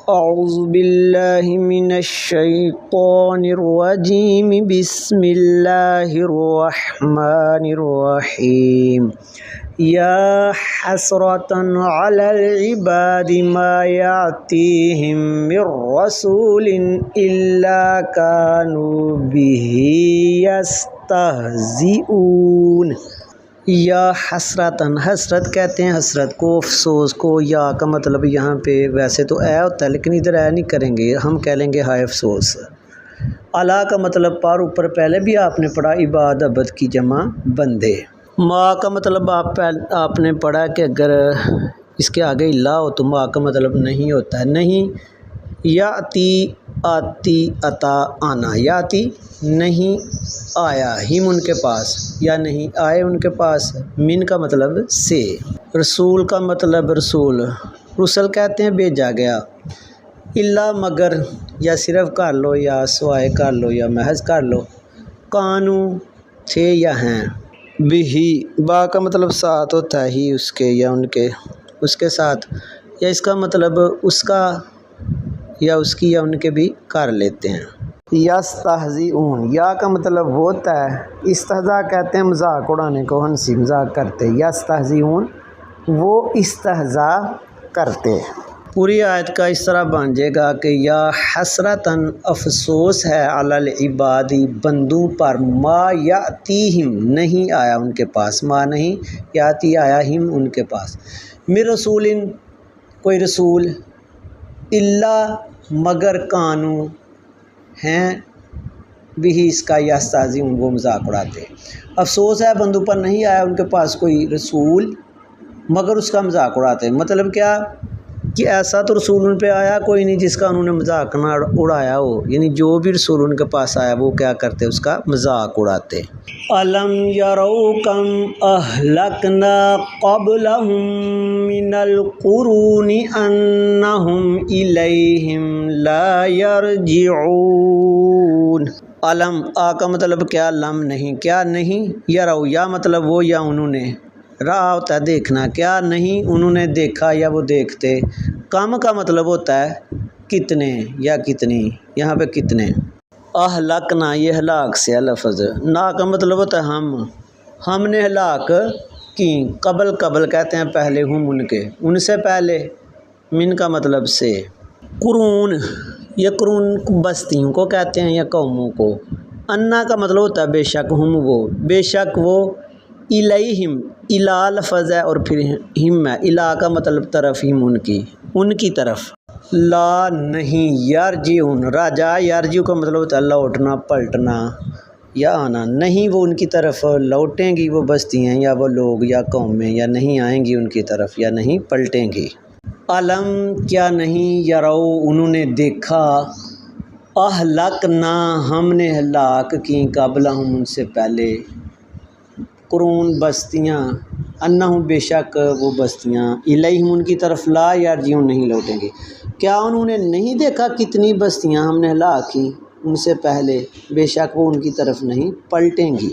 اعوذ باللہ من الشیطان الرجیم بسم اللہ الرحمن الرحیم یا حسرة علی العباد ما یأتیہم من رسول الا کانوا بہ یستہزئون۔ یا حسرتاً، حسرت کہتے ہیں حسرت کو، افسوس کو۔ یا کا مطلب یہاں پہ ویسے تو اے ہوتا ہے لیکن ادھر اے نہیں کریں گے، ہم کہہ لیں گے ہائے افسوس۔ علا کا مطلب پر، اوپر پہلے بھی آپ نے پڑھا، عباد عبد کی جمع بندے۔ ما کا مطلب آپ نے پڑھا کہ اگر اس کے آگے لا ہو تو ما کا مطلب نہیں ہوتا ہے، نہیں۔ یاتی آتی، عطا آنا، یاتی نہیں آیا، ہم ان کے پاس، یا نہیں آئے ان کے پاس، من کا مطلب سے، رسول کا مطلب رسول، رسل کہتے ہیں بھیجا گیا، الا مگر، یا صرف کر لو، یا سوائے کر لو، یا محض کر لو، کانو تھے یا ہیں، بھی با کا مطلب ساتھ ہوتا ہے، ہی اس کے یا ان کے، اس کے ساتھ، یا اس کا مطلب اس کا یا اس کی یا ان کے بھی کر لیتے ہیں۔ یستہزئون، یا کا مطلب ہوتا ہے استہزاء کہتے ہیں مذاق اڑانے کو، ہنسی مذاق کرتے، یستہزئون وہ استہزاء کرتے۔ پوری آیت کا اس طرح بن جائے گا کہ یا حسرتاً افسوس ہے، علی العباد بندوں پر، ما یاتیہم نہیں آیا ان کے پاس، ما نہیں یاتی آیا ہم ان کے پاس، من رسول کوئی رسول، الا مگر، کانو ہیں، بھی اس کا یستہزئون وہ مذاق اڑاتے۔ افسوس ہے بندوں پر نہیں آیا ان کے پاس کوئی رسول مگر اس کا مذاق اڑاتے۔ مطلب کیا کہ ایسا تو رسول ان پہ آیا کوئی نہیں جس کا انہوں نے مذاق نہ اڑایا ہو، یعنی جو بھی رسول ان کے پاس آیا وہ کیا کرتے، اس کا مذاق اڑاتے۔ الم یروا کم اہلکنا قبلہم من القرون انہم الیہم لا یرجعون۔ علم آ کا مطلب کیا، لم نہیں، کیا نہیں، یروا یا مطلب وہ یا انہوں نے، رہا ہوتا ہے دیکھنا، کیا نہیں انہوں نے دیکھا یا وہ دیکھتے، کم کا مطلب ہوتا ہے کتنے یا کتنی، یہاں پہ کتنے۔ اہلکنا یہ ہلاک سے لفظ، نا کا مطلب ہوتا ہے ہم نے ہلاک کی، قبل کہتے ہیں پہلے، ہم ان کے، ان سے پہلے، من کا مطلب سے، قرون یہ قرون بستیوں کو کہتے ہیں یا قوموں کو، انا کا مطلب ہوتا ہے بے شک، ہم وہ، بے شک وہ، الیہم الا لفظ ہے اور پھر ہم ہے، الا کا مطلب طرف، ہم ان کی طرف، لا نہیں، یرجعون راجع، یرجع کا مطلب ہوتا ہے لوٹنا، پلٹنا یا آنا، نہیں وہ ان کی طرف لوٹیں گی وہ بستیاں یا وہ لوگ یا قومیں، یا نہیں آئیں گی ان کی طرف، یا نہیں پلٹیں گی۔ علم کیا نہیں، یرو انہوں نے دیکھا، اہلکنا ہم نے ہلاک کی، قبلہم ان سے پہلے، قرون بستیاں، انہم بے شک وہ بستیاں، الیہم ان کی طرف، لا یرجعون نہیں لوٹیں گے۔ کیا انہوں نے نہیں دیکھا کتنی بستیاں ہم نے ہلاک کی ان سے پہلے، بے شک وہ ان کی طرف نہیں پلٹیں گی۔